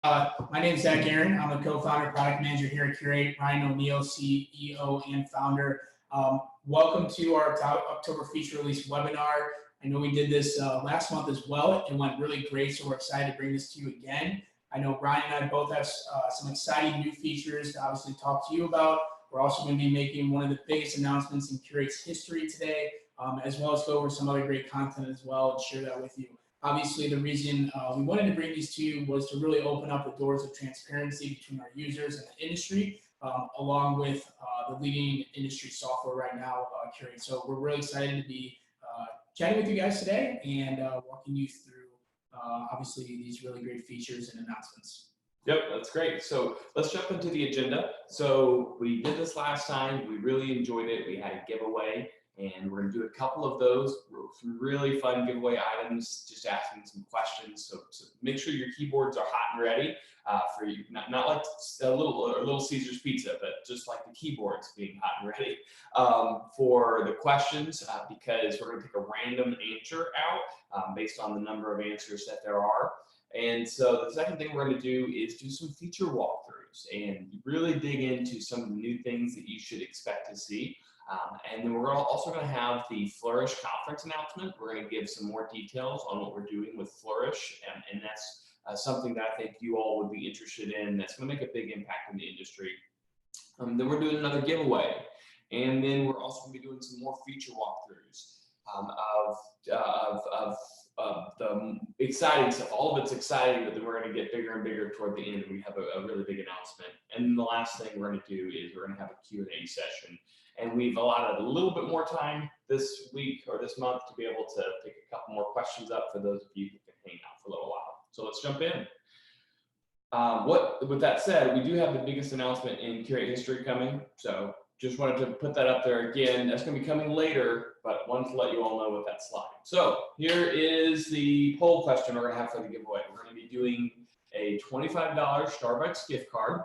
My name is Zach Errant. I'm a co-founder, product manager here at Curate. Ryan O'Neill, CEO and founder. Welcome to our October feature release webinar. I know we did this last month as well. It went really great, so we're excited to bring this to you again. I know Brian and I both have some exciting new features to obviously talk to you about. We're also going to be making one of the biggest announcements in Curate's history today, as well as go over some other great content as well and share that with you. Obviously, the reason we wanted to bring these to you was to really open up the doors of transparency between our users and the industry, along with the leading industry software right now, Curate. So we're really excited to be chatting with you guys today and walking you through, obviously, these really great features and announcements. Yep, that's great. So let's jump into the agenda. So we did this last time. We really enjoyed it. We had a giveaway. And we're going to do a couple of those, some really fun giveaway items, just asking some questions. So make sure your keyboards are hot and ready for you, not like a Little Caesars pizza, but just like the keyboards being hot and ready for the questions, because we're going to pick a random answer out based on the number of answers that there are. And so the second thing we're going to do is do some feature walkthroughs and really dig into some of the new things that you should expect to see. And then we're also going to have the Flourish conference announcement. We're going to give some more details on what we're doing with Flourish, and that's something that I think you all would be interested in. That's going to make a big impact in the industry. Then we're doing another giveaway, and then we're also going to be doing some more feature walkthroughs of the exciting stuff. All of it's exciting, but then we're going to get bigger and bigger toward the end. We have a really big announcement. And the last thing we're going to do is we're going to have a Q&A session. And we've allotted a little bit more time this week or this month to be able to pick a couple more questions up for those of you who can hang out for a little while. So let's jump in. With that said, we do have the biggest announcement in Curate history coming. So just wanted to put that up there again. That's going to be coming later, but wanted to let you all know what that slide. So here is the poll question we're going to have for the giveaway. We're going to be doing a $25 Starbucks gift card.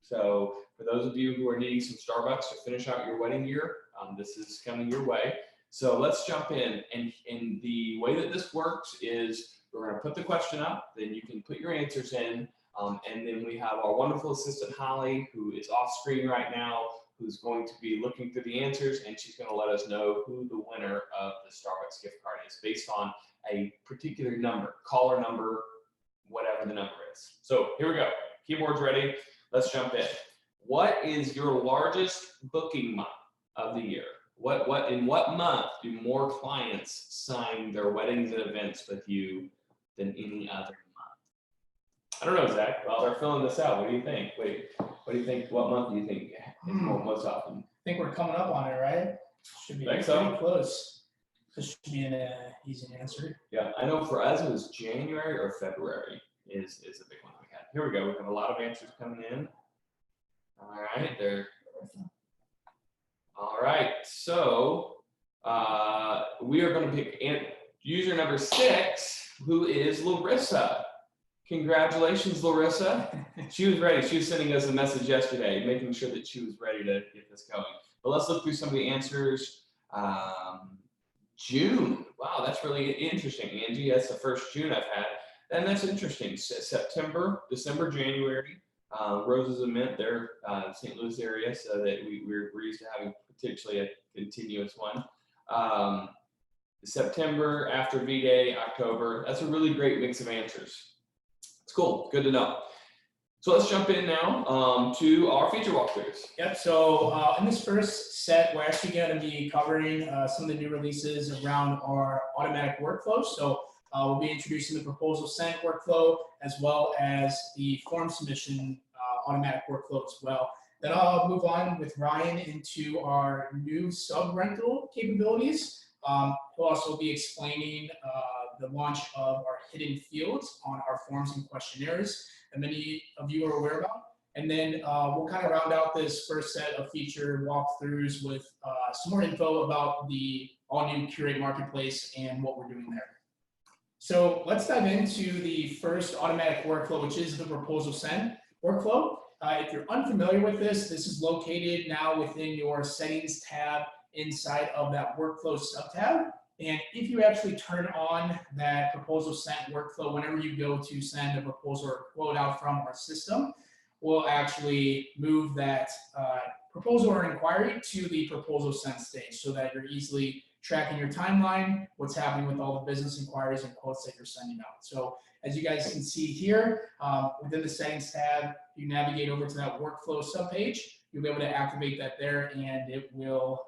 So for those of you who are needing some Starbucks to finish out your wedding year, this is coming your way. So let's jump in. And the way that this works is we're going to put the question up, then you can put your answers in, and then we have our wonderful assistant, Holly, who is off screen right now, who's going to be looking through the answers, and she's going to let us know who the winner of the Starbucks gift card is based on a particular number, caller number, whatever the number is. So here we go. Keyboard's ready. Let's jump in. What is your largest booking month of the year? In what month do more clients sign their weddings and events with you than any other month? I don't know, Zach. While they're filling this out, what do you think? Wait, what do you think? What month do you think is most often? I think we're coming up on it, right? Should be pretty close. This should be an easy answer. Yeah, I know for us it was January or February is a big one we had. Here we go. We have a lot of answers coming in. All right, there. All right, so we are going to pick user number 6, who is Larissa. Congratulations, Larissa. She was ready. She was sending us a message yesterday, making sure that she was ready to get this going. But let's look through some of the answers. June. Wow, that's really interesting, Angie. That's the first June I've had. And that's interesting. September, December, January. Roses and Mint, they're St. Louis area, so that we're used to having potentially a continuous one. September, after V-Day, October. That's a really great mix of answers. It's cool. Good to know. So let's jump in now to our feature walkthroughs. Yep. So in this first set, we're actually going to be covering some of the new releases around our automatic workflow. So we'll be introducing the proposal sent workflow as well as the form submission automatic workflow as well. Then I'll move on with Ryan into our new sub-rental capabilities. He'll also be explaining the launch of our hidden fields on our forms and questionnaires that many of you are aware about. And then we'll kind of round out this first set of feature walkthroughs with some more info about the all-new Curate Marketplace and what we're doing there. So let's dive into the first automatic workflow, which is the proposal send workflow. If you're unfamiliar with this, this is located now within your settings tab inside of that workflow sub tab. And if you actually turn on that proposal sent workflow, whenever you go to send a proposal or quote out from our system, we'll actually move that proposal or inquiry to the proposal sent stage so that you're easily tracking your timeline, what's happening with all the business inquiries and quotes that you're sending out. So as you guys can see here, within the settings tab, you navigate over to that workflow subpage, you'll be able to activate that there, and it will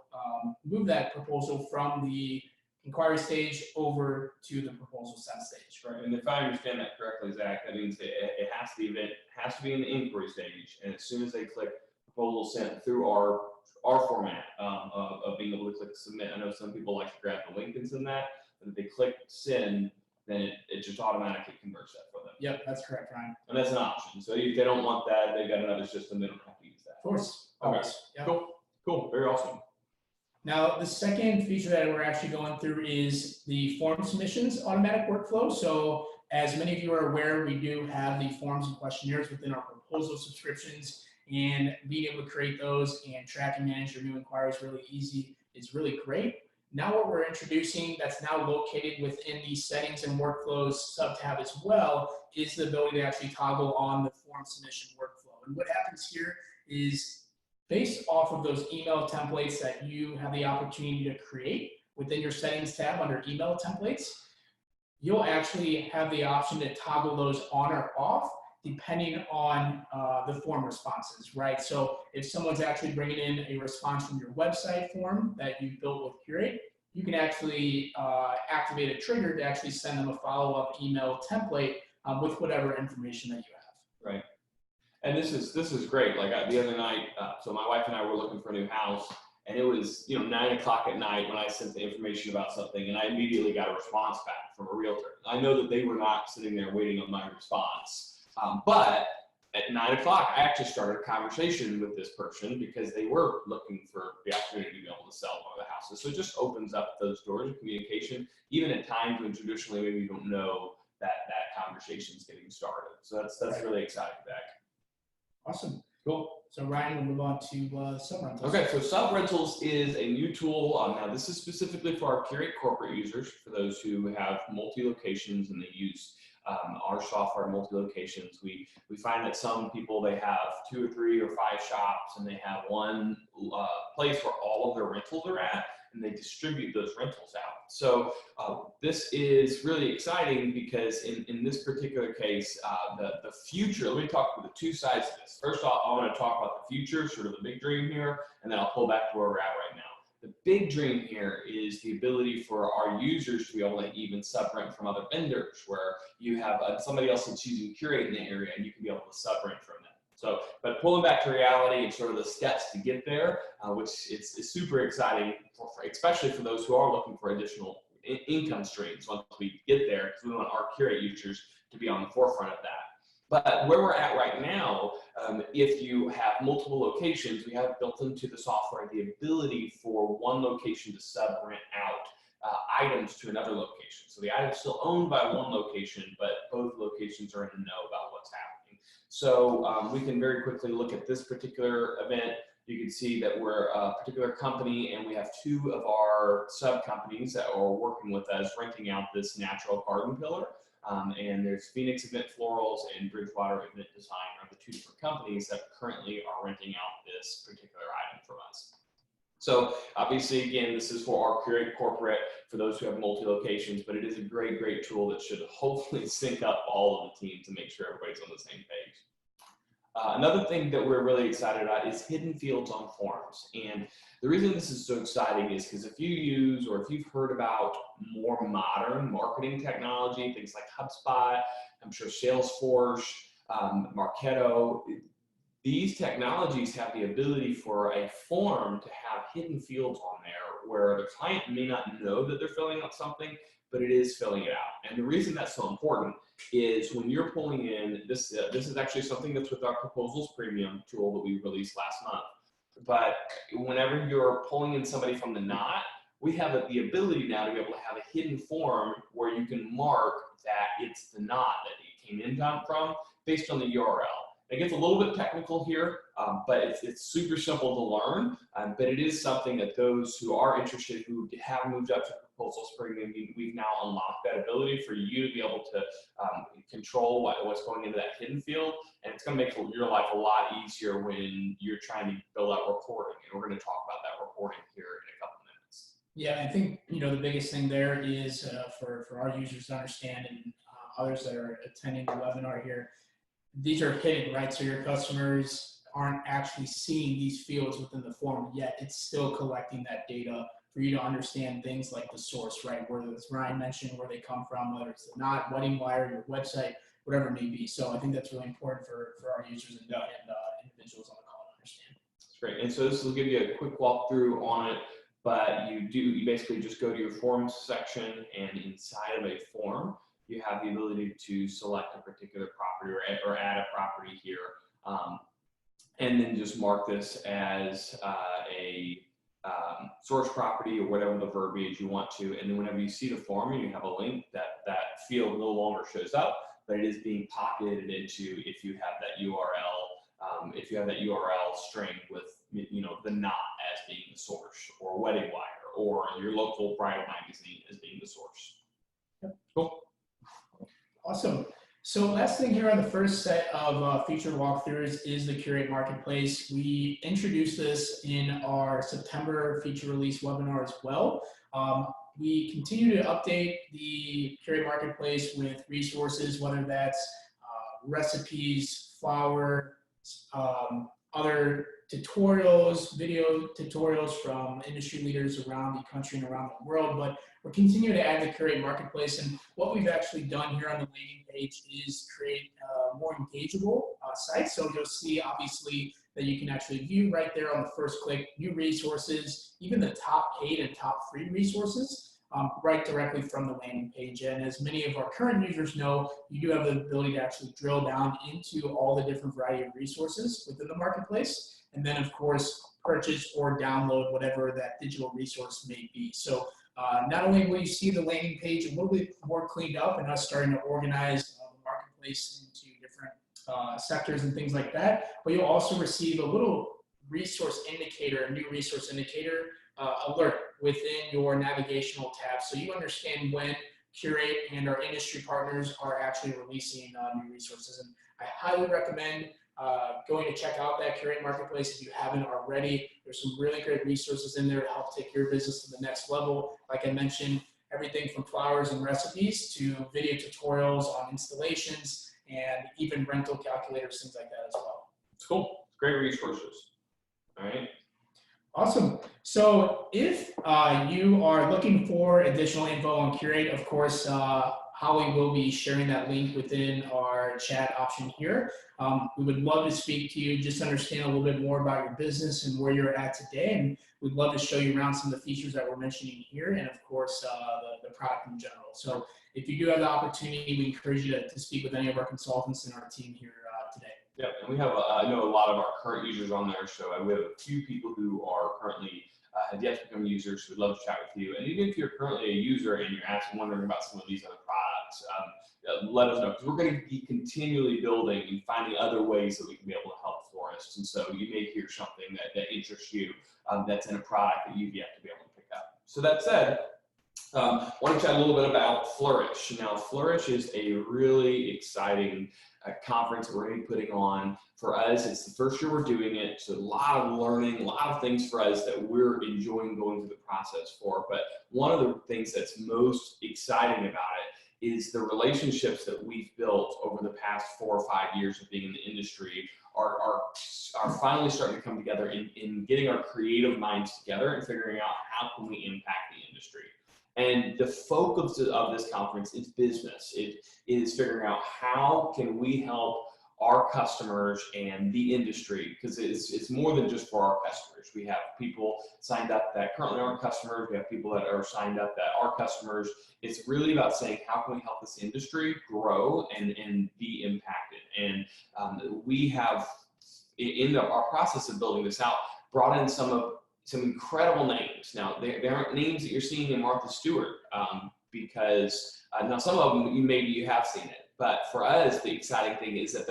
move that proposal from the inquiry stage over to the proposal sent stage. Right, and if I understand that correctly, Zach, that means it has to be in the inquiry stage, and as soon as they click proposal sent through our format of being able to click submit. I know some people like to grab the link and send that, but if they click send, then it just automatically converts that for them. Yep, that's correct, Ryan. And that's an option. So if they don't want that, they've got another system, they don't have to use that. Of course. Okay. Yep. Cool, very awesome. Now, the second feature that we're actually going through is the form submissions automatic workflow. So as many of you are aware, we do have the forms and questionnaires within our proposal subscriptions, and being able to create those and track and manage your new inquiries really easy is really great. Now what we're introducing that's now located within the settings and workflows sub-tab as well is the ability to actually toggle on the form submission workflow. And what happens here is based off of those email templates that you have the opportunity to create within your settings tab under email templates, you'll actually have the option to toggle those on or off depending on the form responses, right? So if someone's actually bringing in a response from your website form that you built with Curate, you can actually activate a trigger to actually send them a follow-up email template with whatever information that you have. Right. And this is great. Like the other night, so my wife and I were looking for a new house, and it was 9 o'clock at night when I sent the information about something, and I immediately got a response back from a realtor. I know that they were not sitting there waiting on my response, but at 9 o'clock, I actually started a conversation with this person because they were looking for the opportunity to be able to sell one of the houses. So it just opens up those doors of communication, even at times when traditionally maybe you don't know that conversation is getting started. So that's right. Really exciting, Zach. Awesome. Cool. So Ryan, we'll move on to sub-rentals. Okay, so sub-rentals is a new tool. Now this is specifically for our Curate corporate users, for those who have multi-locations and they use our software multi-locations. We find that some people, they have 2 or 3 or 5 shops, and they have one place where all of their rentals are at, and they distribute those rentals out. So this is really exciting because in this particular case, the future, let me talk about the 2 sides of this. First off, I want to talk about the future, sort of the big dream here, and then I'll pull back to where we're at right now. The big dream here is the ability for our users to be able to even sub-rent from other vendors, where you have somebody else that's using Curate in the area, and you can be able to sub-rent from them. So, but pulling back to reality and sort of the steps to get there, which is super exciting, especially for those who are looking for additional income streams once we get there, because we want our Curate users to be on the forefront of that. But where we're at right now, if you have multiple locations, we have built into the software the ability for one location to sub-rent out items to another location. So the item's still owned by one location, but both locations are in the know about what's happening. So we can very quickly look at this particular event. You can see that we're a particular company, and we have 2 of our sub-companies that are working with us renting out this natural garden pillar. And there's Phoenix Event Florals and Bridgewater Event Design are the 2 different companies that currently are renting out this particular item from us. So obviously, again, this is for our Curate corporate, for those who have multi-locations, but it is a great, great tool that should hopefully sync up all of the teams to make sure everybody's on the same page. Another thing that we're really excited about is hidden fields on forms. And the reason this is so exciting is because if you use, or if you've heard about more modern marketing technology, things like HubSpot, I'm sure Salesforce, Marketo, these technologies have the ability for a form to have hidden fields on there where the client may not know that they're filling out something, but it is filling it out. And the reason that's so important is when you're pulling in, this is actually something that's with our Proposals Premium tool that we released last month. But whenever you're pulling in somebody from the knot, we have the ability now to be able to have a hidden form where you can mark that it's the knot that it came in from based on the URL. It gets a little bit technical here, but it's super simple to learn. But it is something that those who are interested, who have moved up to proposal spring, we've now unlocked that ability for you to be able to control what's going into that hidden field, and it's going to make your life a lot easier when you're trying to build out reporting. And we're going to talk about that reporting here in a couple minutes. Yeah, I think, the biggest thing there is for our users to understand, and others that are attending the webinar here, these are hidden, right? So your customers aren't actually seeing these fields within the form yet. It's still collecting that data for you to understand things like the source, right? Whether it's Ryan mentioned, where they come from, whether it's not wedding wire, your website, whatever it may be. So I think that's really important for our users and individuals on the call to understand. That's great. And so this will give you a quick walkthrough on it, but you basically just go to your forms section, and inside of a form, you have the ability to select a particular property or add a property here. And then just mark this as a source property or whatever the verbiage you want to. And then whenever you see the form and you have a link, that field no longer shows up, but it is being populated into if you have that URL, if you have that URL string with the knot as being the source, or wedding wire, or your local bridal magazine as being the source. Yep. Cool. Awesome. So last thing here on the first set of featured walkthroughs is the Curate Marketplace. We introduced this in our September feature release webinar as well. We continue to update the Curate Marketplace with resources, whether that's recipes, flour, other tutorials, video tutorials from industry leaders around the country and around the world, but we're continuing to add the Curate Marketplace. And what we've actually done here on the landing page is create a more engageable site. So you'll see obviously that you can actually view right there on the first click, new resources, even the top paid and top free resources, right directly from the landing page. And as many of our current users know, you do have the ability to actually drill down into all the different variety of resources within the marketplace. And then of course, purchase or download whatever that digital resource may be. So not only will you see the landing page a little bit more cleaned up and us starting to organize the marketplace into different sectors and things like that, but you'll also receive a little resource indicator, a new resource indicator alert within your navigational tab. So you understand when Curate and our industry partners are actually releasing new resources. And I highly recommend going to check out that Curate Marketplace if you haven't already. There's some really great resources in there to help take your business to the next level. Like I mentioned, everything from flowers and recipes to video tutorials on installations and even rental calculators, things like that as well. It's cool. Great resources. All right. Awesome. So if you are looking for additional info on Curate, of course, Holly will be sharing that link within our chat option here. We would love to speak to you, just understand a little bit more about your business and where you're at today. And we'd love to show you around some of the features that we're mentioning here, and of course, the product in general. So if you do have the opportunity, we encourage you to speak with any of our consultants and our team here today. Yep, and we have, I know a lot of our current users on there, so we have a few people who are currently have yet to become users who would love to chat with you. And even if you're currently a user and you're wondering about some of these other products, let us know, because we're going to be continually building and finding other ways that we can be able to help florists. And so you may hear something that interests you that's in a product that you've yet to be able to pick up. So that said, I want to chat a little bit about Flourish. Now, Flourish is a really exciting conference that we're going to be putting on. For us, it's the first year we're doing it, so a lot of learning, a lot of things for us that we're enjoying going through the process for. But one of the things that's most exciting about it is the relationships that we've built over the past 4 or 5 years of being in the industry are finally starting to come together in getting our creative minds together and figuring out how can we impact the industry. And the focus of this conference is business. It is figuring out how can we help our customers and the industry, because it's more than just for our customers. We have people signed up that currently aren't customers. We have people that are signed up that are customers. It's really about saying, how can we help this industry grow and be impacted? And we have, in our process of building this out, brought in some incredible names. Now, they aren't names that you're seeing in Martha Stewart, because now some of them maybe you have seen it. But for us, the exciting thing is that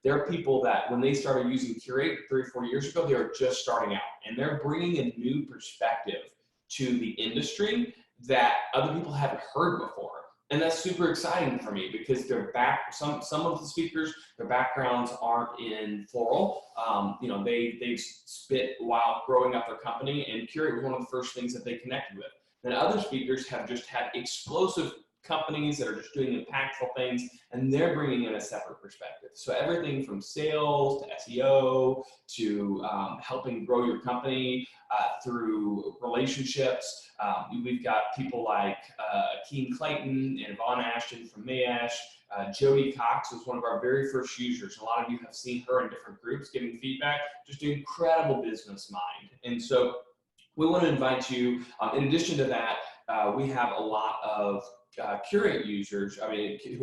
they're people that when they started using Curate 3 or 4 years ago, they were just starting out, and they're bringing a new perspective to the industry that other people haven't heard before. And that's super exciting for me because some of the speakers, their backgrounds aren't in floral. You know, they've spit while growing up their company, and Curate was one of the first things that they connected with. Then other speakers have just had explosive companies that are just doing impactful things, and they're bringing in a separate perspective. So everything from sales to SEO to helping grow your company through relationships. We've got people like Keen Clayton and Yvonne Ashton from Mayash. Jody Cox was one of our very first users. A lot of you have seen her in different groups giving feedback, just an incredible business mind. And so we want to invite you, in addition to that, we have a lot of Curate users, who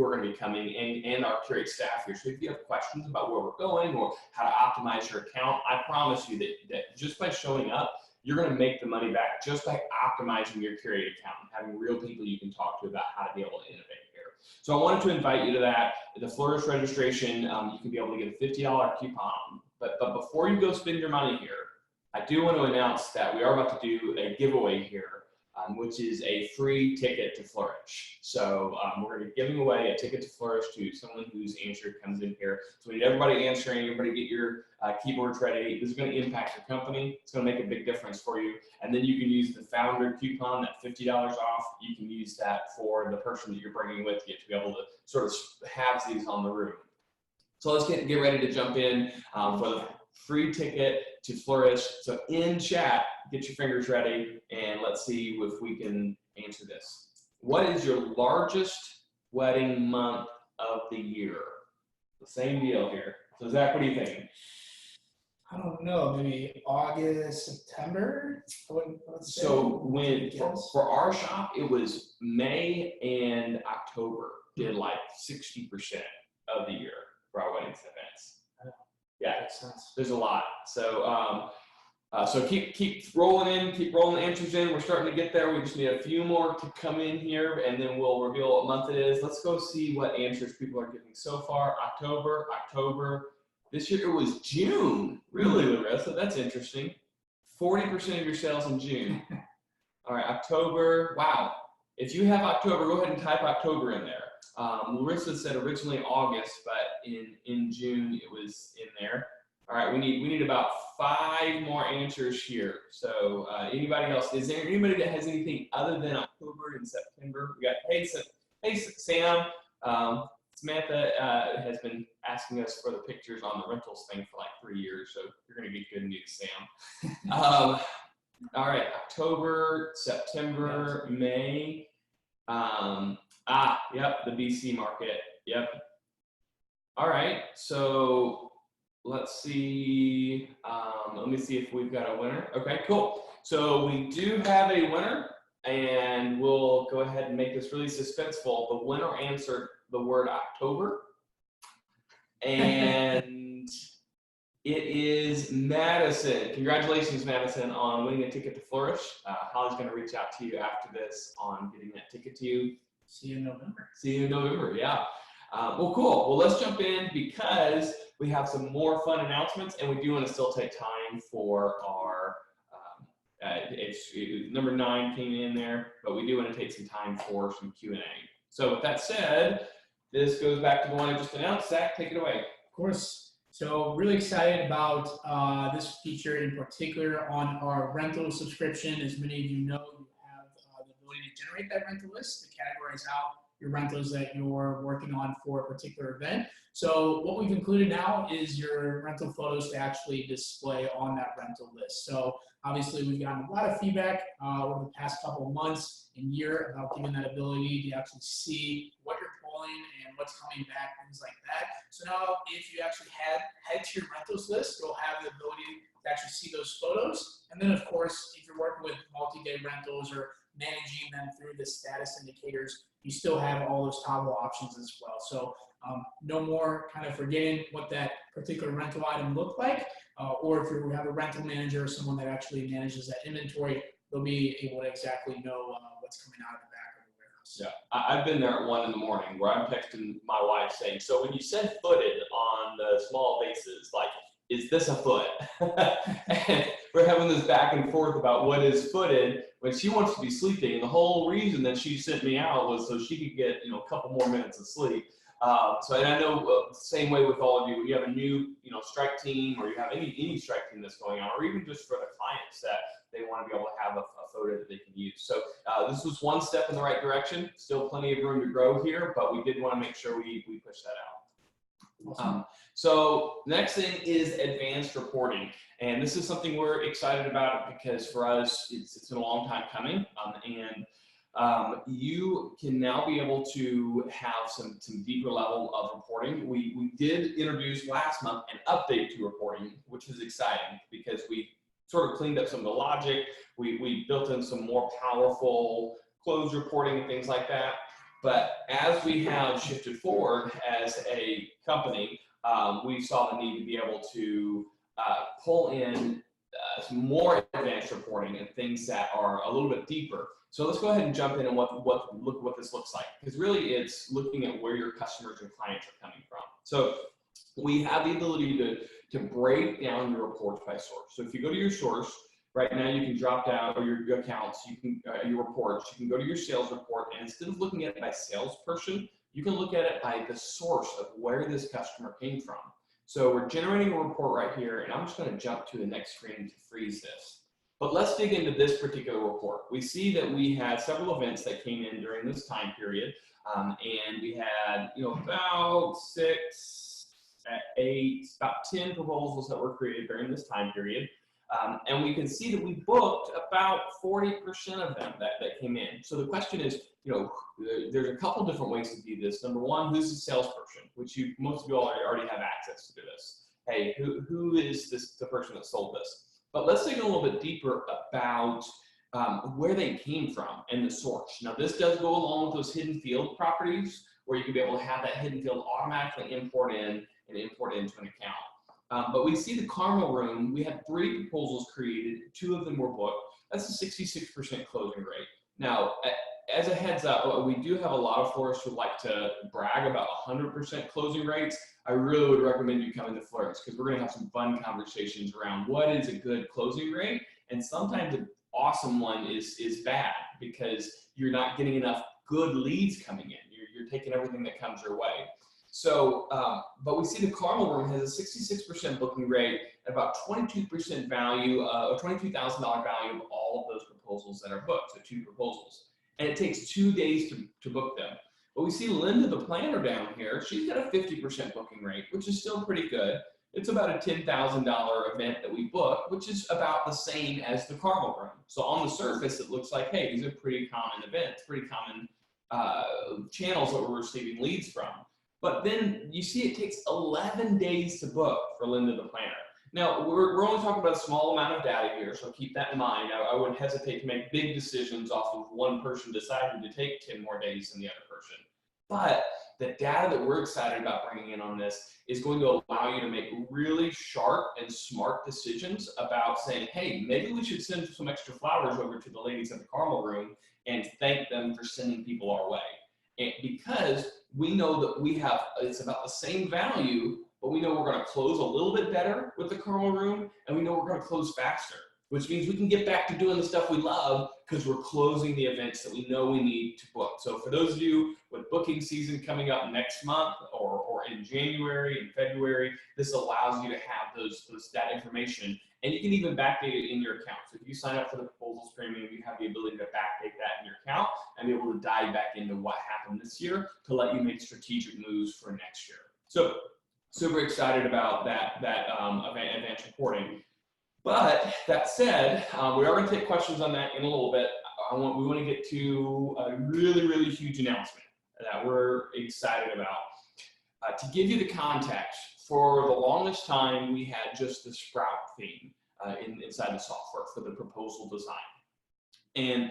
are going to be coming, and our Curate staff here. So if you have questions about where we're going or how to optimize your account, I promise you that just by showing up, you're going to make the money back just by optimizing your Curate account and having real people you can talk to about how to be able to innovate here. So I wanted to invite you to that. The Flourish registration, you can be able to get a $50 coupon. But before you go spend your money here, I do want to announce that we are about to do a giveaway here, which is a free ticket to Flourish. So we're going to be giving away a ticket to Flourish to someone whose answer comes in here. So we need everybody answering, everybody get your keyboards ready. This is going to impact your company. It's going to make a big difference for you. And then you can use the founder coupon, that $50 off. You can use that for the person that you're bringing with you to be able to sort of have these on the room. So let's get ready to jump in for the free ticket to Flourish. So in chat, get your fingers ready and let's see if we can answer this. What is your largest wedding month of the year? The same deal here. So Zach, what do you think? I don't know, maybe August, September? So when for our shop, it was May and October did like 60% of the year for our weddings events. Yeah, there's a lot. So so keep rolling the answers in. We're starting to get there. We just need a few more to come in here, and then we'll reveal what month it is. Let's go see what answers people are giving so far. October. This year it was June. Really, Larissa? That's interesting. 40% of your sales in June. All right, October. Wow. If you have October, go ahead and type October in there. Larissa said originally August, but in June it was in there. All right, we need about 5 more answers here. So anybody else? Is there anybody that has anything other than October and September? We got hey Sam. Samantha has been asking us for the pictures on the rentals thing for like 3 years, so you're gonna get good news, Sam. All right, October, September, May. Yep, the BC market. Yep. All right, so let's see. Let me see if we've got a winner. Okay, cool. So we do have a winner, and we'll go ahead and make this really suspenseful. The winner answered the word October, and it is Madison. Congratulations, Madison, on winning a ticket to Flourish. Holly's going to reach out to you after this on getting that ticket to you. See you in November. See you in November, yeah. Well, cool. Well, let's jump in because we have some more fun announcements, and we do want to still take time for our, number 9 came in there, but we do want to take some time for some Q&A. So with that said, this goes back to the one I just announced. Zach, take it away. Of course. So really excited about this feature in particular on our rental subscription. As many of you know, you have the ability to generate that rental list, to categorize out your rentals that you're working on for a particular event. So what we've included now is your rental photos to actually display on that rental list. So obviously we've gotten a lot of feedback over the past couple of months and year about giving that ability to actually see what you're pulling and what's coming back, things like that. So now if you actually head to your rentals list, you'll have the ability to actually see those photos. And then of course, if you're working with multi-day rentals or managing them through the status indicators, you still have all those toggle options as well. So no more kind of forgetting what that particular rental item looked like, or if you have a rental manager or someone that actually manages that inventory, they'll be able to exactly know what's coming out of the back of the warehouse. Yeah, I've been there at 1 in the morning where I'm texting my wife saying, so when you said footed on the small vases, like is this a foot? And we're having this back and forth about what is footed when she wants to be sleeping. And the whole reason that she sent me out was so she could get, a couple more minutes of sleep. And I know the same way with all of you, when you have a new, strike team, or you have any strike team that's going on, or even just for the clients that they want to be able to have a photo that they can use. So this was one step in the right direction. Still plenty of room to grow here, but we did want to make sure we push that out. Awesome. So next thing is advanced reporting. And this is something we're excited about because for us, it's been a long time coming. You can now be able to have some deeper level of reporting. We did introduce last month an update to reporting, which is exciting because we sort of cleaned up some of the logic. We built in some more powerful close reporting and things like that. But as we have shifted forward as a company, we saw the need to be able to pull in some more advanced reporting and things that are a little bit deeper. So let's go ahead and jump in and look what this looks like, because really it's looking at where your customers and clients are coming from. So we have the ability to break down your reports by source. So if you go to your source, right now you can drop down, or your accounts, you can your reports, you can go to your sales report, and instead of looking at it by salesperson, you can look at it by the source of where this customer came from. So we're generating a report right here, and I'm just going to jump to the next screen to freeze this. But let's dig into this particular report. We see that we had several events that came in during this time period, and we had about 10 proposals that were created during this time period. And we can see that we booked about 40% of them that came in. So the question is, there's a couple different ways to do this. Number one, who's the salesperson, which most of you already have access to this. Hey, who is the person that sold this? But let's dig a little bit deeper about where they came from and the source. Now, this does go along with those hidden field properties, where you can be able to have that hidden field automatically import in and import into an account. But we see the Carmel Room, we had 3 proposals created, 2 of them were booked. That's a 66% closing rate. Now, as a heads up, we do have a lot of florists who like to brag about 100% closing rates. I really would recommend you come into florists, because we're going to have some fun conversations around what is a good closing rate. And sometimes an awesome one is bad, because you're not getting enough good leads coming in. You're taking everything that comes your way. So, but we see the Carmel Room has a 66% booking rate, about 22% value, or $22,000 value of all of those proposals that are booked, so 2 proposals. And it takes 2 days to book them. But we see Linda, the planner, down here. She's got a 50% booking rate, which is still pretty good. It's about a $10,000 event that we book, which is about the same as the Carmel Room. So on the surface, it looks like, hey, these are pretty common events, pretty common channels that we're receiving leads from. But then you see it takes 11 days to book for Linda, the planner. Now, we're only talking about a small amount of data here, so keep that in mind. I wouldn't hesitate to make big decisions off of one person deciding to take 10 more days than the other person. But the data that we're excited about bringing in on this is going to allow you to make really sharp and smart decisions about saying, hey, maybe we should send some extra flowers over to the ladies at the Carmel Room and thank them for sending people our way. And because we know that it's about the same value, but we know we're going to close a little bit better with the Carmel Room, and we know we're going to close faster, which means we can get back to doing the stuff we love because we're closing the events that we know we need to book. So for those of you with booking season coming up next month, or in January and February, this allows you to have that information, and you can even backdate it in your account. So if you sign up for the proposals premium, you have the ability to backdate that in your account and be able to dive back into what happened this year to let you make strategic moves for next year. So super excited about that advanced reporting. But that said, we are going to take questions on that in a little bit. We want to get to a really, really huge announcement that we're excited about. To give you the context, for the longest time, we had just the Sprout theme inside the software for the proposal design. And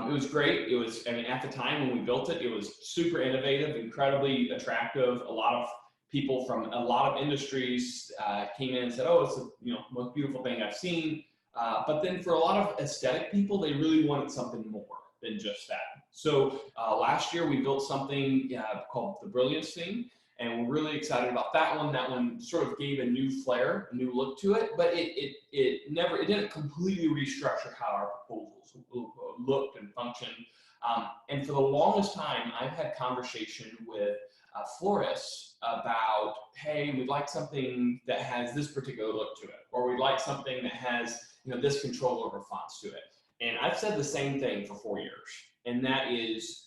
it was great. It was, at the time when we built it, it was super innovative, incredibly attractive. A lot of people from a lot of industries came in and said, oh, it's the most beautiful thing I've seen. But then for a lot of aesthetic people, they really wanted something more than just that. So last year we built something called the Brilliance theme. And we're really excited about that one. That one sort of gave a new flair, a new look to it, but it didn't completely restructure how our proposals looked and functioned. And for the longest time, I've had conversation with florists about, hey, we'd like something that has this particular look to it, or we'd like something that has, this control over fonts to it. And I've said the same thing for 4 years, and that is,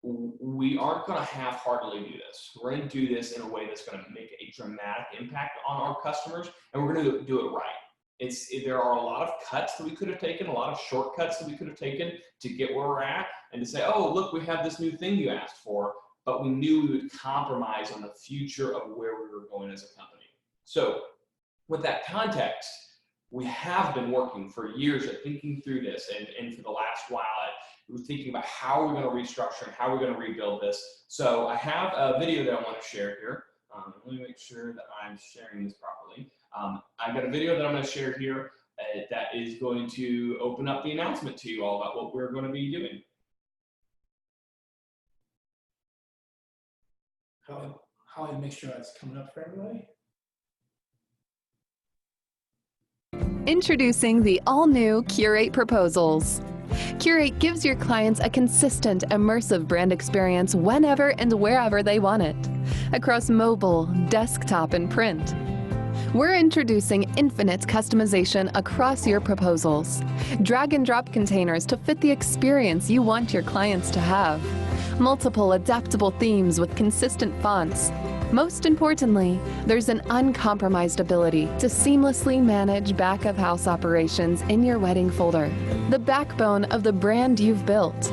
we aren't going to half-heartedly do this. We're going to do this in a way that's going to make a dramatic impact on our customers, and we're going to do it right. There are a lot of cuts that we could have taken, a lot of shortcuts that we could have taken to get where we're at, and to say, oh, look, we have this new thing you asked for, but we knew we would compromise on the future of where we were going as a company. So with that context, we have been working for years at thinking through this, and for the last while, we're thinking about how we're going to restructure and how we're going to rebuild this. So I have a video that I want to share here. Let me make sure that I'm sharing this properly. I've got a video that I'm going to share here that is going to open up the announcement to you all about what we're going to be doing. How I make sure that's coming up for everybody. Introducing the all-new Curate proposals. Curate gives your clients a consistent, immersive brand experience whenever and wherever they want it, across mobile, desktop, and print. We're introducing infinite customization across your proposals. Drag and drop containers to fit the experience you want your clients to have. Multiple adaptable themes with consistent fonts. Most importantly, there's an uncompromised ability to seamlessly manage back-of-house operations in your wedding folder, the backbone of the brand you've built.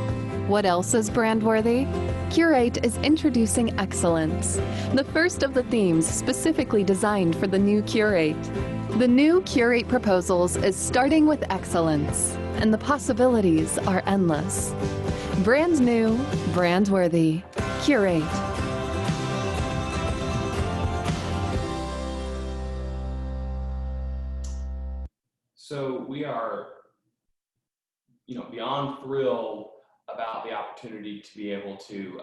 What else is brand-worthy? Curate is introducing excellence, the first of the themes specifically designed for the new Curate. The new Curate proposals is starting with excellence, and the possibilities are endless. Brand new, brand-worthy. Curate. So we are, beyond thrilled about the opportunity to be able to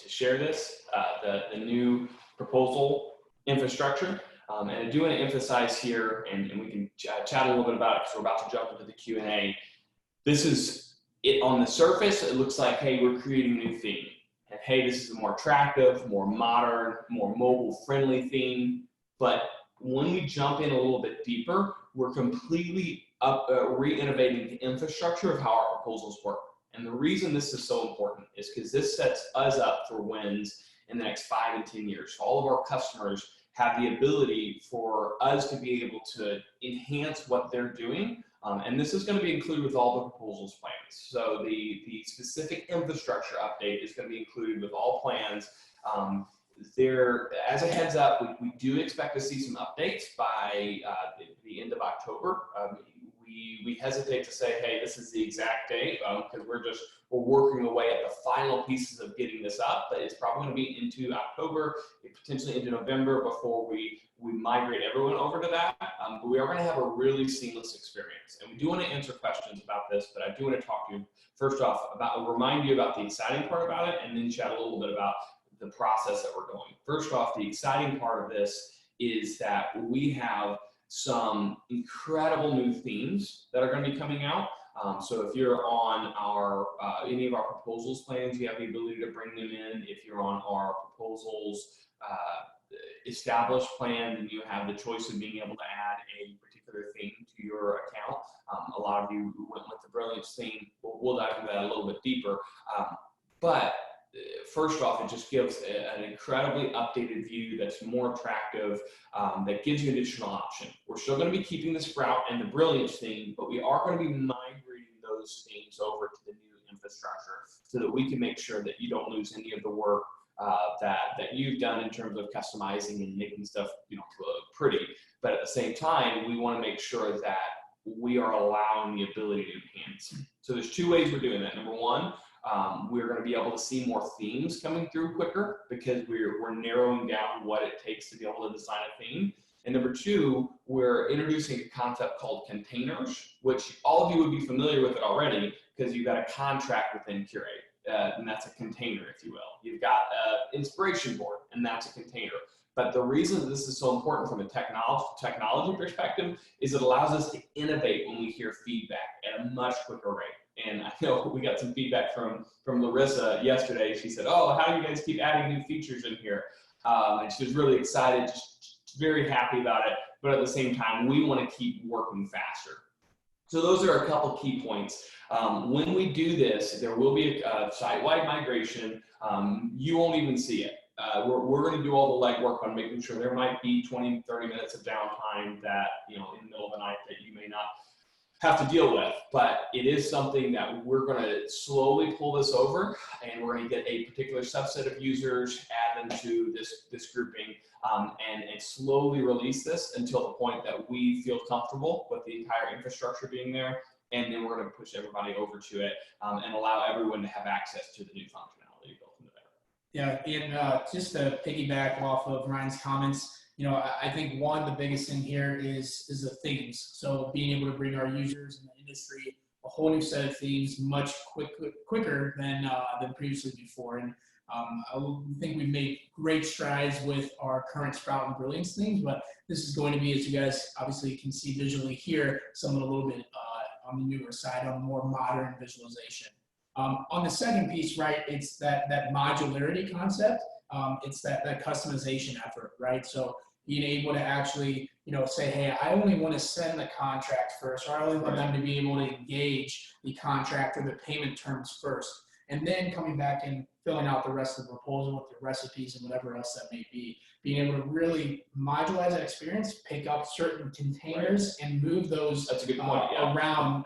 share this, the new proposal infrastructure. And I do want to emphasize here, and we can chat a little bit about it because we're about to jump into the Q&A. This is it on the surface. It looks like, hey, we're creating a new theme. And hey, this is a more attractive, more modern, more mobile-friendly theme. But when we jump in a little bit deeper, we're completely re-innovating the infrastructure of how our proposals work. And the reason this is so important is because this sets us up for wins in the next 5 and 10 years. All of our customers have the ability for us to be able to enhance what they're doing. And this is going to be included with all the proposals plans. So the specific infrastructure update is going to be included with all plans. As a heads up, we do expect to see some updates by the end of October. We hesitate to say, hey, this is the exact date because we're working away at the final pieces of getting this up, but it's probably going to be into October, potentially into November before we migrate everyone over to that. But we are going to have a really seamless experience. And we do want to answer questions about this, but I do want to talk to you first off remind you about the exciting part about it, and then chat a little bit about the process that we're going. First off, the exciting part of this is that we have some incredible new themes that are going to be coming out. So if you're on our any of our proposals plans, you have the ability to bring them in. If you're on our proposals established plan, then you have the choice of being able to add a particular theme to your account. A lot of you went with the Brilliance theme. We'll dive into that a little bit deeper. But first off, it just gives an incredibly updated view that's more attractive, that gives you an additional option. We're still going to be keeping the Sprout and the Brilliance theme, but we are going to be migrating those themes over to the new infrastructure so that we can make sure that you don't lose any of the work that you've done in terms of customizing and making stuff pretty. But at the same time, we want to make sure that we are allowing the ability to enhance. So there's 2 ways we're doing that. Number one, we're going to be able to see more themes coming through quicker because we're narrowing down what it takes to be able to design a theme. And number 2, we're introducing a concept called containers, which all of you would be familiar with it already because you've got a contract within Curate. and that's a container, if you will. You've got an inspiration board, and that's a container. But the reason that this is so important from a technology perspective is it allows us to innovate when we hear feedback at a much quicker rate. And I know we got some feedback from Larissa yesterday. She said, "Oh, how do you guys keep adding new features in here?" And she was really excited, just very happy about it. But at the same time, we want to keep working faster. So those are a couple key points. When we do this, there will be a site-wide migration. You won't even see it. We're going to do all the legwork on making sure there might be 20, 30 minutes of downtime that, in the middle of the night that you may not have to deal with. But it is something that we're going to slowly pull this over, and we're going to get a particular subset of users, add them to this grouping, and slowly release this until the point that we feel comfortable with the entire infrastructure being there. And then we're going to push everybody over to it and allow everyone to have access to the new functionality built into there. Yeah, and just to piggyback off of Ryan's comments, I think the biggest thing here is the themes. So being able to bring our users in the industry a whole new set of themes much quicker than previously before. And I think we've made great strides with our current Sprout and Brilliance themes, but this is going to be, as you guys obviously can see visually here, something a little bit on the newer side, on more modern visualization. On the second piece, right, it's that modularity concept. It's that customization effort, right? So being able to actually, say, hey, I only want to send the contract first, or I only want them to be able to engage the contract or the payment terms first, and then coming back and filling out the rest of the proposal with the recipes and whatever else that may be. Being able to really modularize that experience, pick up certain containers and move those That's a good point, around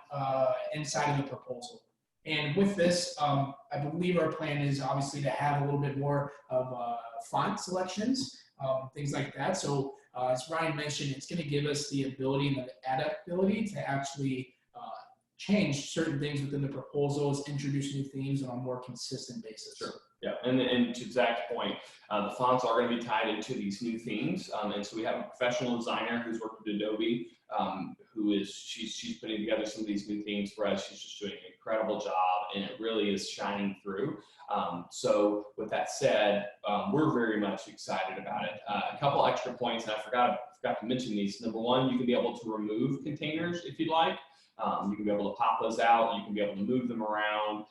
inside of the proposal. And with this, I believe our plan is obviously to have a little bit more of font selections, things like that. So as Ryan mentioned, it's going to give us the ability and the adaptability to actually change certain things within the proposals, introduce new themes on a more consistent basis. Sure. Yeah, and to Zach's point, the fonts are going to be tied into these new themes, and so we have a professional designer who's worked with Adobe, she's putting together some of these new themes for us. She's just doing an incredible job, and it really is shining through. So with that said, we're very much excited about it. A couple extra points, and I forgot to mention these. Number one, you can be able to remove containers if you'd like. You can be able to pop those out. You can be able to move them around.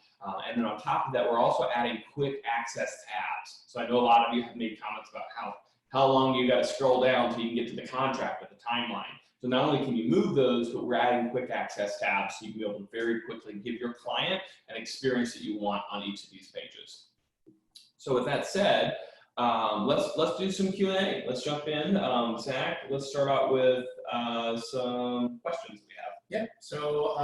And then on top of that, we're also adding quick access tabs. So I know a lot of you have made comments about how long you got to scroll down till you can get to the contract with the timeline. So not only can you move those, but we're adding quick access tabs so you can be able to very quickly give your client an experience that you want on each of these pages. So with that said, let's do some Q&A. Let's jump in. Zach, let's start out with some questions we have. Yep. So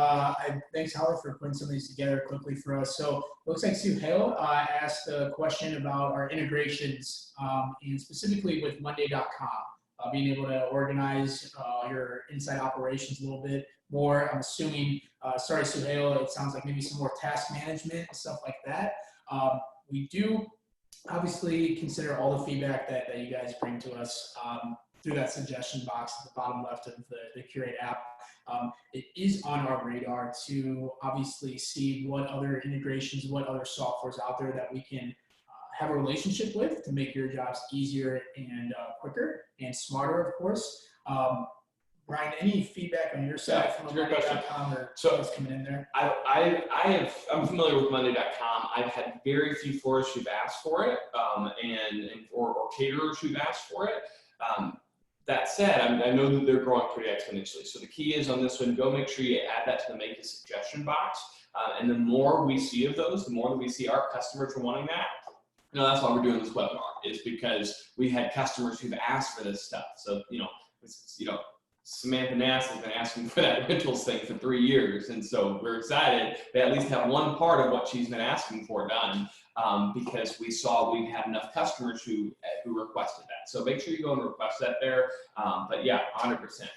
thanks, Howard, for putting some of these together quickly for us. So it looks like Suhail asked a question about our integrations, and specifically with Monday.com, being able to organize your inside operations a little bit more. I'm assuming, sorry, Suhail, it sounds like maybe some more task management and stuff like that. We do obviously consider all the feedback that you guys bring to us through that suggestion box at the bottom left of the Curate app. It is on our radar to obviously see what other integrations, what other softwares out there that we can have a relationship with to make your jobs easier and quicker and smarter, of course. Brian, any feedback on your side from Monday.com or what's coming in there? I'm familiar with Monday.com. I've had very few florists who've asked for it, or caterers who've asked for it. That said, I know that they're growing pretty exponentially. So the key is on this one, go make sure you add that to the make a suggestion box. And the more we see of those, the more that we see our customers are wanting that. That's why we're doing this webinar, is because we had customers who've asked for this stuff. So, Samantha Nass has been asking for that rentals thing for 3 years. And so we're excited to at least have one part of what she's been asking for done, because we saw we had enough customers who requested that. So make sure you go and request that there. But yeah, 100%.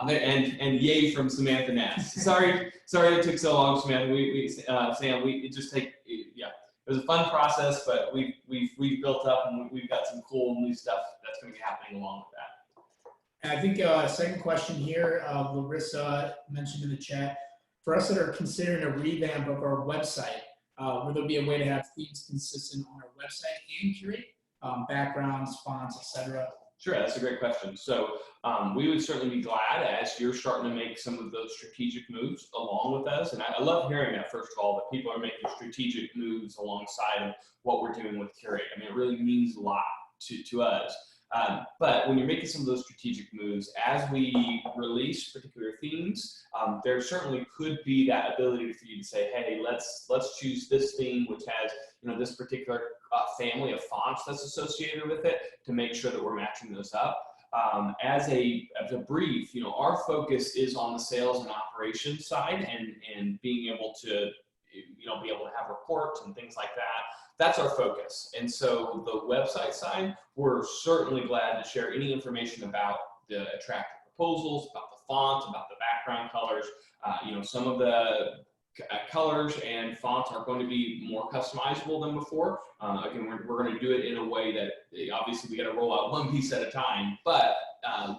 And yay from Samantha Nass. Sorry it took so long, Samantha. Sam, it was a fun process, but we've built up and we've got some cool new stuff that's going to be happening along with that. And I think second question here, Larissa mentioned in the chat, for us that are considering a revamp of our website, where there'll be a way to have themes consistent on our website and Curate, backgrounds, fonts, etc. Sure, that's a great question. So we would certainly be glad as you're starting to make some of those strategic moves along with us. And I love hearing that, first of all, that people are making strategic moves alongside of what we're doing with Curate. I mean, it really means a lot to us. But when you're making some of those strategic moves, as we release particular themes, there certainly could be that ability for you to say, hey, let's choose this theme, which has this particular family of fonts that's associated with it, to make sure that we're matching those up. As a brief, our focus is on the sales and operations side, and being able to be able to have reports and things like that. That's our focus. And so the website side, we're certainly glad to share any information about the attractive proposals, about the fonts, about the background colors. Some of the colors and fonts are going to be more customizable than before. Again, we're going to do it in a way that obviously we got to roll out one piece at a time, but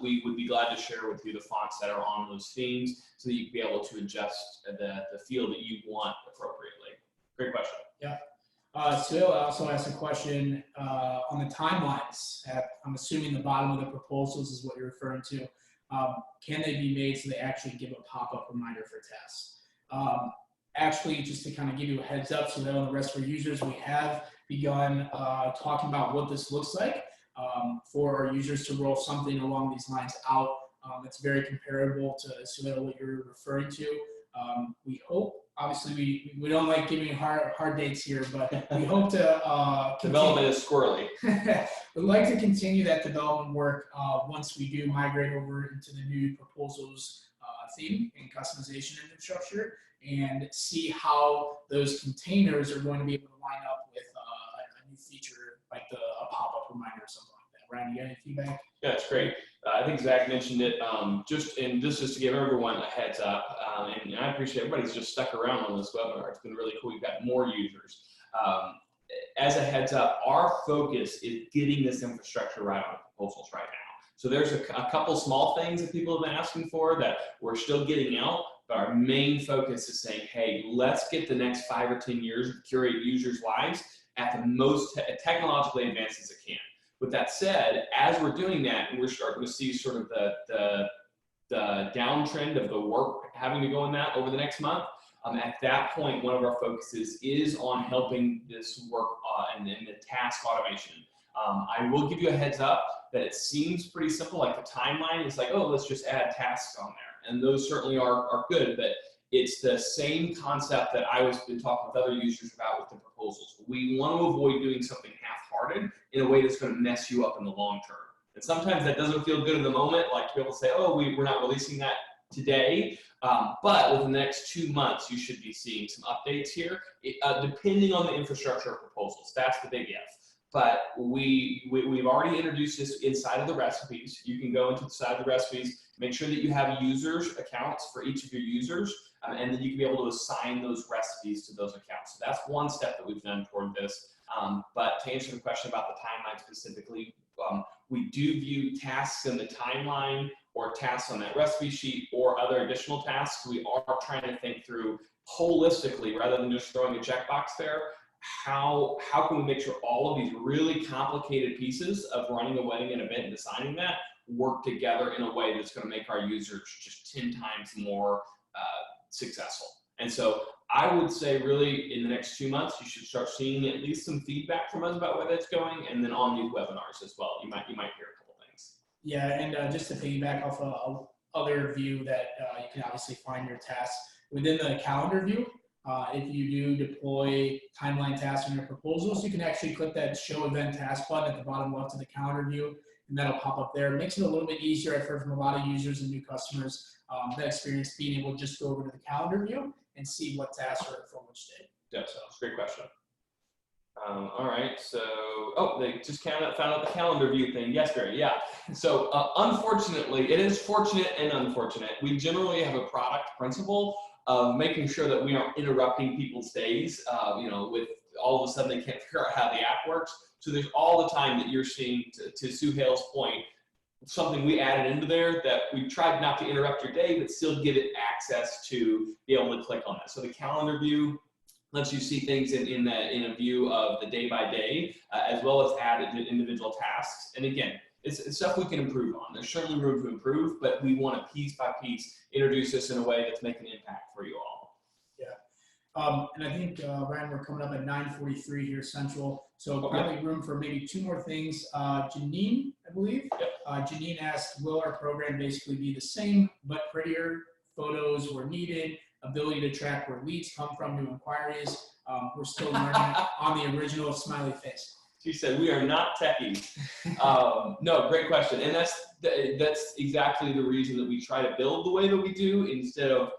we would be glad to share with you the fonts that are on those themes so that you can be able to adjust the feel that you want appropriately. Great question. Yeah. Sue also asked a question on the timelines. I'm assuming the bottom of the proposals is what you're referring to. Can they be made so they actually give a pop-up reminder for tests? Actually, just to kind of give you a heads up so that on the rest of our users, we have begun talking about what this looks like for our users to roll something along these lines out. It's very comparable to what you're referring to. We hope, obviously, we don't like giving hard dates here, but we hope to development is squirrely. We'd like to continue that development work once we do migrate over into the new proposals theme and customization infrastructure, and see how those containers are going to be able to line up with a new feature like a pop-up reminder or something like that. Ryan, you got any feedback? Yeah, it's great. I think Zach mentioned it. Just to give everyone a heads up, and I appreciate everybody's just stuck around on this webinar. It's been really cool. We've got more users. As a heads up, our focus is getting this infrastructure right on the proposals right now. So there's a couple small things that people have been asking for that we're still getting out, but our main focus is saying, hey, let's get the next 5 or 10 years of Curate users' lives at the most technologically advanced as it can. With that said, as we're doing that, and we're starting to see sort of the downtrend of the work having to go in that over the next month, at that point, one of our focuses is on helping this work and the task automation. I will give you a heads up that it seems pretty simple, like the timeline is like, oh, let's just add tasks on there. And those certainly are good, but it's the same concept that I was been talking with other users about with the proposals. We want to avoid doing something half-hearted in a way that's going to mess you up in the long term. And sometimes that doesn't feel good in the moment, like to be able to say, oh, we're not releasing that today, but within the next 2 months, you should be seeing some updates here, depending on the infrastructure of proposals. That's the big if. But we've already introduced this inside of the recipes. You can go into the side of the recipes, make sure that you have users accounts for each of your users, and then you can be able to assign those recipes to those accounts. So that's one step that we've done toward this. But to answer the question about the timeline specifically, we do view tasks in the timeline or tasks on that recipe sheet or other additional tasks. We are trying to think through holistically rather than just throwing a checkbox there. How can we make sure all of these really complicated pieces of running a wedding and event and designing that work together in a way that's going to make our users just 10 times more successful? And so I would say really in the next 2 months, you should start seeing at least some feedback from us about where that's going, and then on these webinars as well. You might hear a couple things. Yeah, and just to piggyback off other view that you can obviously find your tasks within the calendar view. If you do deploy timeline tasks in your proposals, you can actually click that show event task button at the bottom left of the calendar view, and that'll pop up there. It makes it a little bit easier. I've heard from a lot of users and new customers that experience being able to just go over to the calendar view and see what tasks are from which day. Yeah, so it's a great question. All right, so, they just found out the calendar view thing yesterday, yeah. So unfortunately, it is fortunate and unfortunate. We generally have a product principle of making sure that we aren't interrupting people's days, with all of a sudden they can't figure out how the app works. So there's all the time that you're seeing, to Sue Hale's point, something we added into there that we tried not to interrupt your day, but still give it access to be able to click on it. So the calendar view, lets you see things in a view of the day by day, as well as add individual tasks. And again, it's stuff we can improve on. There's certainly room to improve, but we want to piece by piece introduce this in a way that's making an impact for you all. Yeah. And I think, Ryan, we're coming up at 9:43 here Central. So probably room for maybe two more things. Janine, I believe. Yep. Janine asked, will our program basically be the same, but prettier? Photos were needed, ability to track where leads come from, new inquiries. We're still learning on the original smiley face. She said, we are not techies. No, great question. And that's exactly the reason that we try to build the way that we do, instead of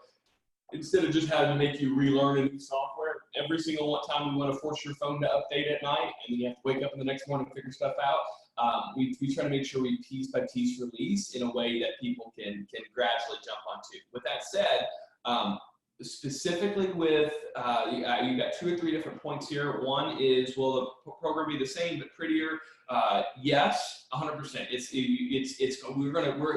just having to make you relearn a new software. Every single time we want to force your phone to update at night, and you have to wake up in the next morning and figure stuff out. We try to make sure we piece by piece release in a way that people can gradually jump onto. With that said, specifically with, you got 2 or 3 different points here. One is, will the program be the same but prettier? Yes, 100%.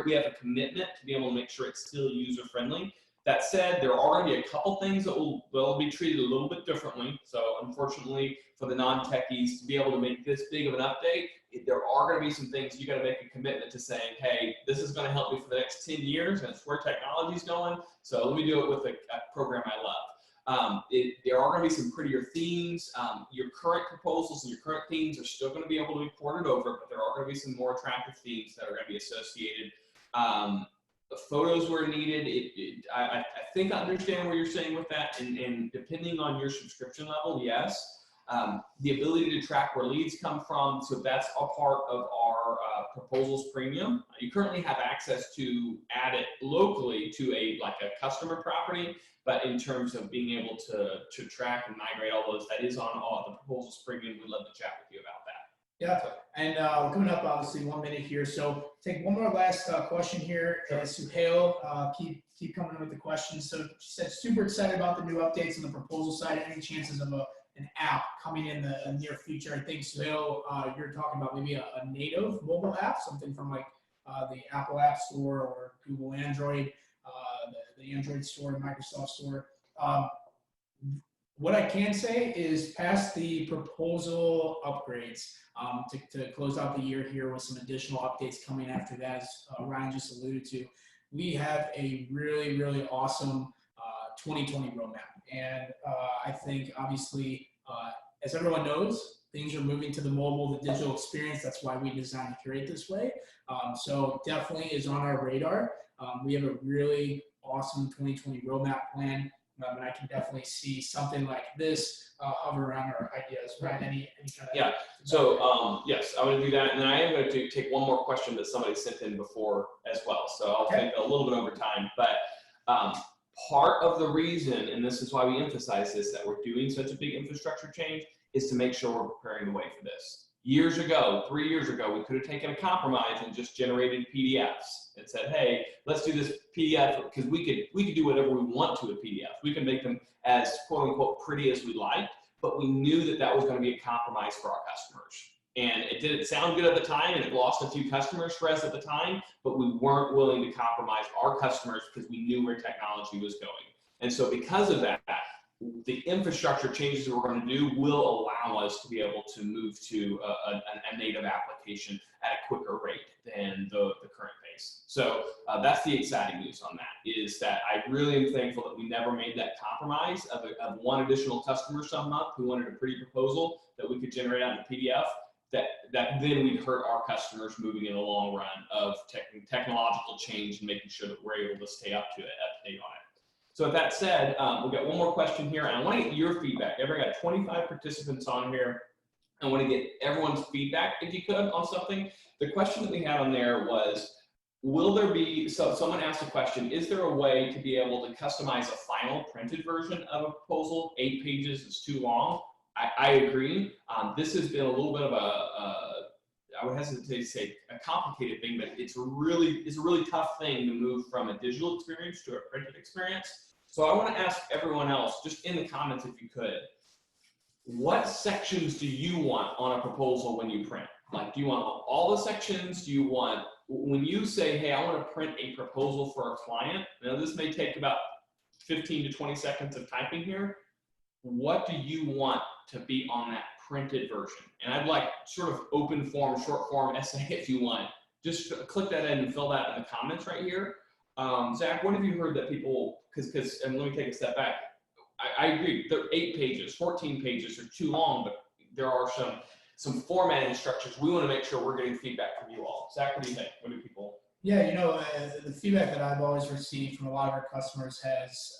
We have a commitment to be able to make sure it's still user friendly. That said, there are going to be a couple things that will be treated a little bit differently. So unfortunately, for the non-techies to be able to make this big of an update, there are going to be some things you got to make a commitment to saying, hey, this is going to help me for the next 10 years, and it's where technology is going. So let me do it with a program I love. There are going to be some prettier themes. Your current proposals and your current themes are still going to be able to be ported over, but there are going to be some more attractive themes that are going to be associated. The photos were needed. I think I understand what you're saying with that, and depending on your subscription level, yes. The ability to track where leads come from, so that's a part of our proposals premium. You currently have access to add it locally to a customer property, but in terms of being able to track and migrate all those, that is on all the proposals premium. We'd love to chat with you about that. Yeah, and we're coming up obviously 1 minute here, so take one more last question here. Suhail, keep coming with the questions. So she said, super excited about the new updates on the proposal side. Any chances of an app coming in the near future? I think, Suhail, you're talking about maybe a native mobile app, something from like the Apple App Store or Google Android, the Android Store, Microsoft Store. What I can say is, past the proposal upgrades, to close out the year here with some additional updates coming after that, as Ryan just alluded to, we have a really, really awesome 2020 roadmap. And I think, obviously, as everyone knows, things are moving to the mobile, the digital experience. That's why we designed Curate this way. So definitely is on our radar. We have a really awesome 2020 roadmap plan. And I can definitely see something like this hover around our ideas, right? Any kind of... Yeah, so yes, I'm going to do that. And then I am going to take one more question that somebody sent in before as well. So I'll take a little bit over time. But part of the reason, and this is why we emphasize this, that we're doing such a big infrastructure change, is to make sure we're preparing the way for this. Years ago, 3 years ago, we could have taken a compromise and just generated PDFs and said, hey, let's do this PDF, because we could do whatever we want to a PDF. We can make them as quote unquote pretty as we like, but we knew that that was going to be a compromise for our customers. And it didn't sound good at the time, and it lost a few customers for us at the time, but we weren't willing to compromise our customers because we knew where technology was going. And so because of that, the infrastructure changes that we're going to do will allow us to be able to move to a native application at a quicker rate than the current pace. So that's the exciting news on that, is that I really am thankful that we never made that compromise of one additional customer some month who wanted a pretty proposal that we could generate out in a PDF, that then we'd hurt our customers moving in the long run of technological change and making sure that we're able to stay up to date on it. So with that said, we've got one more question here, and I want to get your feedback. I've got 25 participants on here. I want to get everyone's feedback, if you could, on something. The question that we had on there was, will there be, so someone asked a question, is there a way to be able to customize a final printed version of a proposal? 8 pages is too long. I agree. This has been a little bit of I would hesitate to say a complicated thing, but it's a really tough thing to move from a digital experience to a printed experience. So I want to ask everyone else, just in the comments if you could, what sections do you want on a proposal when you print? Like, do you want all the sections? Do you want, when you say, hey, I want to print a proposal for a client, now this may take about 15 to 20 seconds of typing here. what do you want to be on that printed version? And I'd like sort of open form, short form essay if you want. Just click that in and fill that in the comments right here. Zach, what have you heard that people, and let me take a step back. I agree, they're 8 pages, 14 pages are too long, but there are some format instructions. We want to make sure we're getting feedback from you all. Zach, what do you think? What do people? Yeah, the feedback that I've always received from a lot of our customers has,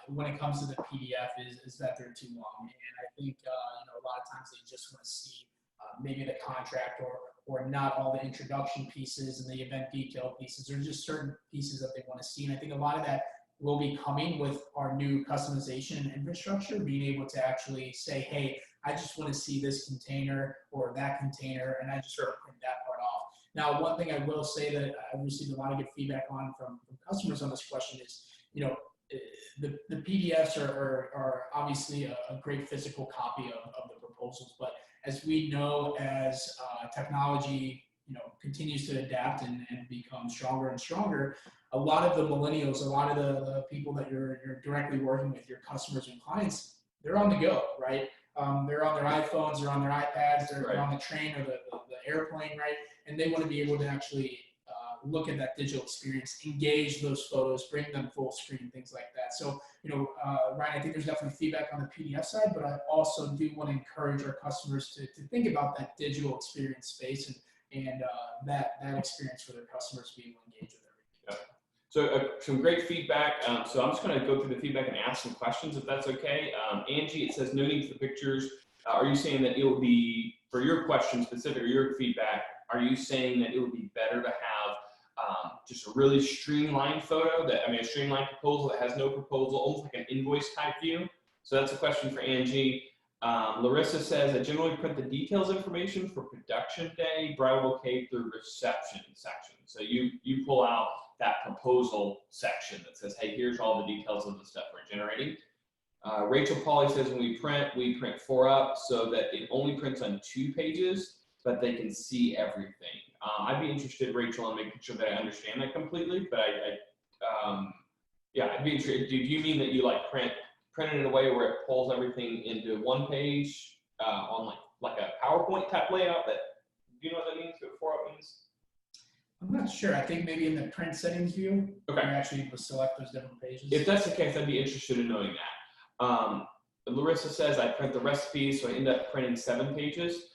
when it comes to the PDF, is that they're too long. And I think, a lot of times they just want to see maybe the contract or not all the introduction pieces and the event detail pieces. There's just certain pieces that they want to see. And I think a lot of that will be coming with our new customization and infrastructure, being able to actually say, hey, I just want to see this container or that container, and I just want to print that part off. Now, one thing I will say that I've received a lot of good feedback on from customers on this question is, the PDFs are obviously a great physical copy of the proposals, but as we know, as technology continues to adapt and become stronger and stronger, a lot of the millennials, a lot of the people that you're directly working with, your customers and clients, they're on the go, right? They're on their iPhones, they're on their iPads, they're on the train or the airplane, right? And they want to be able to actually look at that digital experience, engage those photos, bring them full screen, things like that. So, Ryan, I think there's definitely feedback on the PDF side, but I also do want to encourage our customers to think about that digital experience space and that experience for their customers to be able to engage with everything. So some great feedback. So I'm just going to go through the feedback and ask some questions if that's okay. Angie, it says no need for pictures. Are you saying that it will be, for your question specific or your feedback, are you saying that it would be better to have just a really streamlined photo, a streamlined proposal that has no proposal, almost like an invoice type view? So that's a question for Angie. Larissa says, I generally print the details information for production day, bridal bouquet through reception section. So you pull out that proposal section that says, hey, here's all the details of the stuff we're generating. Rachel Pauly says, when we print 4 up so that it only prints on 2 pages, but they can see everything. I'd be interested, Rachel, in making sure that I understand that completely, but I'd be interested. Do you mean that you print it in a way where it pulls everything into 1 page on like a PowerPoint type layout? Do you know what that means? What 4 up means? I'm not sure. I think maybe in the print settings view, okay, you're actually able to select those different pages. If that's the case, I'd be interested in knowing that. Larissa says, I print the recipes, so I end up printing 7 pages.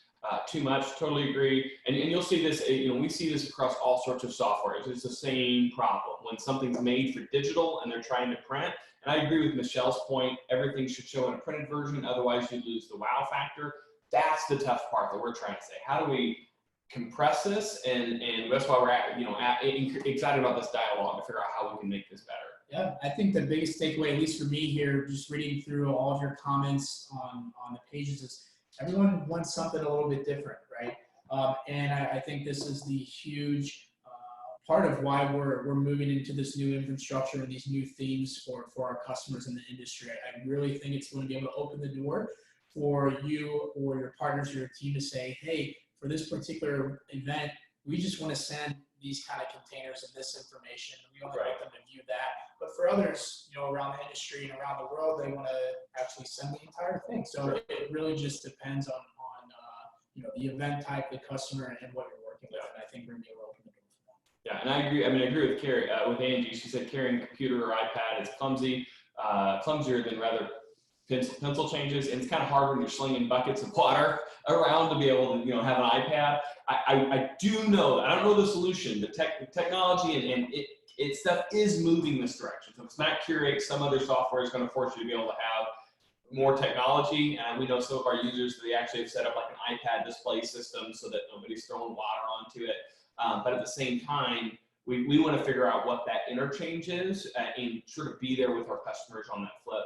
Too much, totally agree. And you'll see this, we see this across all sorts of software. It's the same problem. When something's made for digital and they're trying to print, and I agree with Michelle's point, everything should show in a printed version, otherwise you lose the wow factor. That's the tough part that we're trying to say. How do we compress this? And that's why we're excited about this dialogue to figure out how we can make this better. Yeah, I think the biggest takeaway, at least for me here, just reading through all of your comments on the pages, is everyone wants something a little bit different, right? And I think this is the huge part of why we're moving into this new infrastructure and these new themes for our customers in the industry. I really think it's going to be able to open the door for you or your partners or your team to say, hey, for this particular event, we just want to send these kind of containers and this information. We only want them to view that. But for others, around the industry and around the world, they want to actually send the entire thing. So it really just depends on the event type, the customer, and what you're working with. And I think we're going to be able to open the door for that. Yeah, and I agree. I agree with Carrie, with Angie. She said carrying a computer or iPad is clumsy, clumsier than rather pencil changes, and it's kind of hard when you're slinging buckets of water around to be able to have an iPad. I do know that. I don't know the solution. The technology and it stuff is moving this direction. So if it's not Curate, some other software is going to force you to be able to have more technology. And we know some of our users, they actually have set up like an iPad display system so that nobody's throwing water onto it. But at the same time, we want to figure out what that interchange is and sort of be there with our customers on that flip.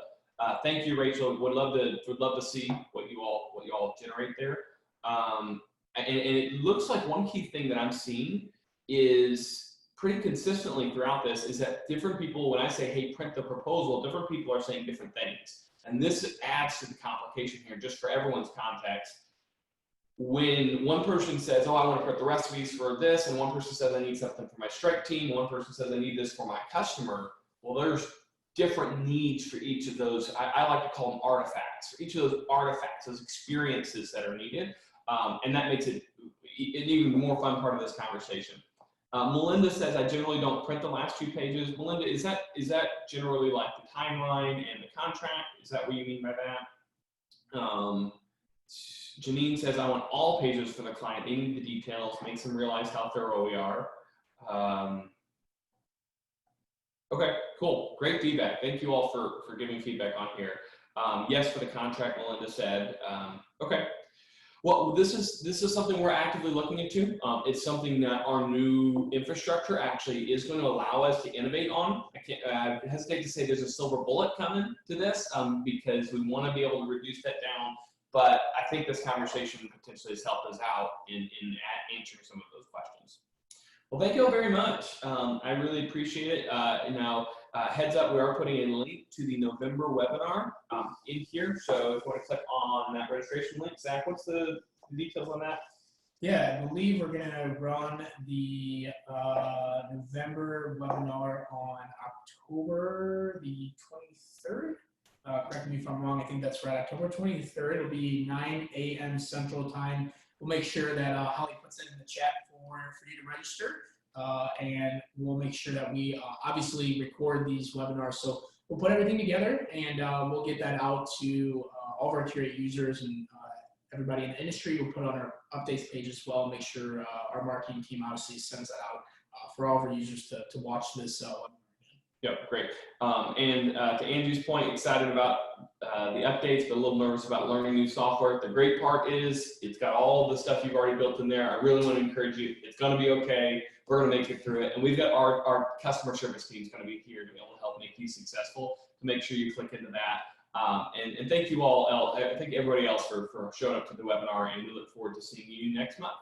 Thank you, Rachel. Would love to see what you all generate there. And it looks like one key thing that I'm seeing is pretty consistently throughout this is that different people, when I say, hey, print the proposal, different people are saying different things. And this adds to the complication here, just for everyone's context. When one person says, oh, I want to print the recipes for this, and one person says I need something for my strike team, one person says I need this for my customer, well, there's different needs for each of those. I like to call them artifacts. For each of those artifacts, those experiences that are needed, and that makes it an even more fun part of this conversation. Melinda says, I generally don't print the last 2 pages. Melinda, is that generally like the timeline and the contract? Is that what you mean by that? Janine says, I want all pages for the client. They need the details, makes them realize how thorough we are. Okay, cool. Great feedback. Thank you all for giving feedback on here. Yes, for the contract, Melinda said. Okay. Well, this is something we're actively looking into. It's something that our new infrastructure actually is going to allow us to innovate on. I hesitate to say there's a silver bullet coming to this because we want to be able to reduce that down. But I think this conversation potentially has helped us out in answering some of those questions. Well, thank you all very much. I really appreciate it. Now, heads up, we are putting a link to the November webinar in here. So if you want to click on that registration link, Zach, what's the details on that? Yeah, I believe we're going to run the November webinar on October the 23rd. Correct me if I'm wrong. I think that's right. October 23rd. It'll be 9 a.m. Central Time. We'll make sure that Holly puts it in the chat for you to register. And we'll make sure that we obviously record these webinars. So we'll put everything together and we'll get that out to all of our Curate users and everybody in the industry. We'll put it on our updates page as well. Make sure our marketing team obviously sends that out for all of our users to watch this. Yep, great. And to Andrew's point, excited about the updates, but a little nervous about learning new software. The great part is it's got all the stuff you've already built in there. I really want to encourage you. It's going to be okay. We're going to make it through it. And we've got our customer service team is going to be here to be able to help make you successful. To make sure you click into that. And thank you all. I thank everybody else for showing up to the webinar, and we look forward to seeing you next month.